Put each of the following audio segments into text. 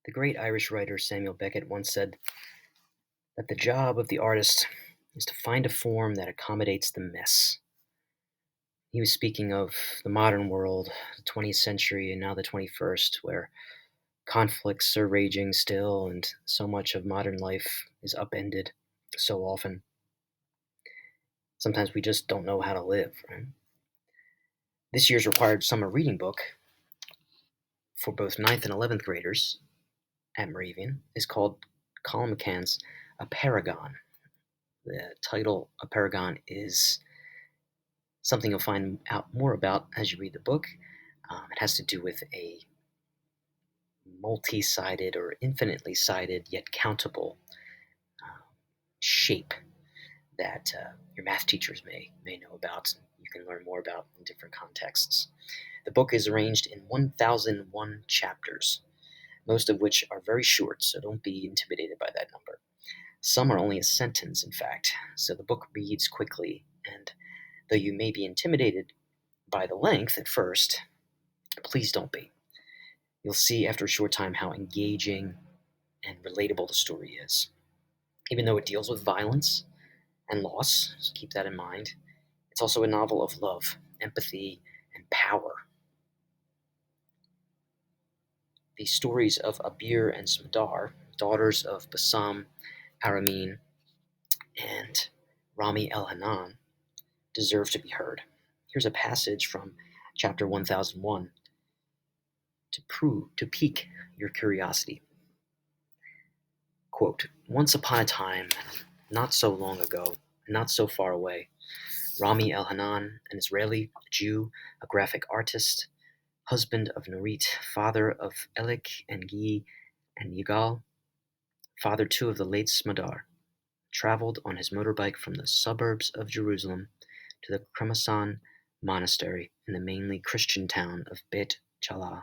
The great Irish writer Samuel Beckett once said that the job of the artist is to find a form that accommodates the mess. He was speaking of the modern world, the 20th century, and now the 21st, where conflicts are raging still and so much of modern life is upended so often. Sometimes we just don't know how to live, right? This year's required summer reading book for both ninth and 11th graders at Moravian is called Colin McCann's Apeirogon. The title Apeirogon is something you'll find out more about as you read the book. It has to do with a multi-sided or infinitely sided yet countable shape that your math teachers may know about. You can learn more about in different contexts. The book is arranged in 1001 chapters, most of which are very short, so don't be intimidated by that number. Some are only a sentence, in fact, so the book reads quickly, and though you may be intimidated by the length at first, please don't be. You'll see after a short time how engaging and relatable the story is. Even though it deals with violence and loss, so keep that in mind, it's also a novel of love, empathy, and power. The stories of Abir and Smadar, daughters of Bassam, Aramin, and Rami El-Hanan, deserve to be heard. Here's a passage from chapter 1001 to pique your curiosity. Quote, once upon a time, not so long ago, not so far away, Rami El-Hanan, an Israeli Jew, a graphic artist, husband of Nurit, father of Elik and Gi and Yigal, father too of the late Smadar, traveled on his motorbike from the suburbs of Jerusalem to the Kremasan monastery in the mainly Christian town of Bet Chala,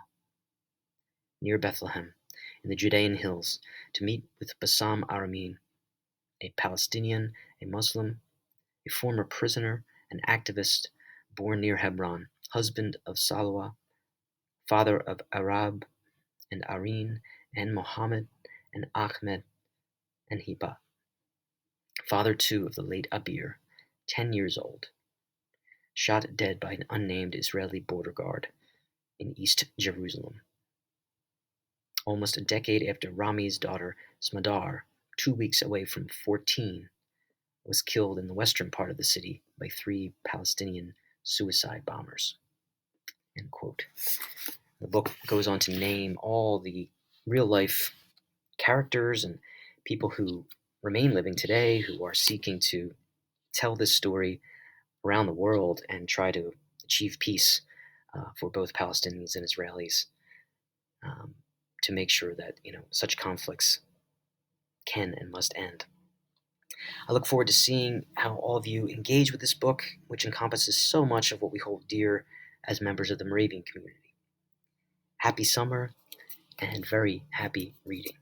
near Bethlehem, in the Judean hills, to meet with Bassam Aramin, a Palestinian, a Muslim, a former prisoner, an activist born near Hebron, husband of Salwa, father of Arab and Areen and Mohammed and Ahmed and Hiba, father too of the late Abir, 10 years old, shot dead by an unnamed Israeli border guard in East Jerusalem. Almost a decade after Rami's daughter Smadar, 2 weeks away from 14, was killed in the western part of the city by 3 Palestinian suicide bombers. End quote. The book goes on to name all the real-life characters and people who remain living today who are seeking to tell this story around the world and try to achieve peace for both Palestinians and Israelis, to make sure that such conflicts can and must end. I look forward to seeing how all of you engage with this book, which encompasses so much of what we hold dear as members of the Moravian community. Happy summer and very happy reading.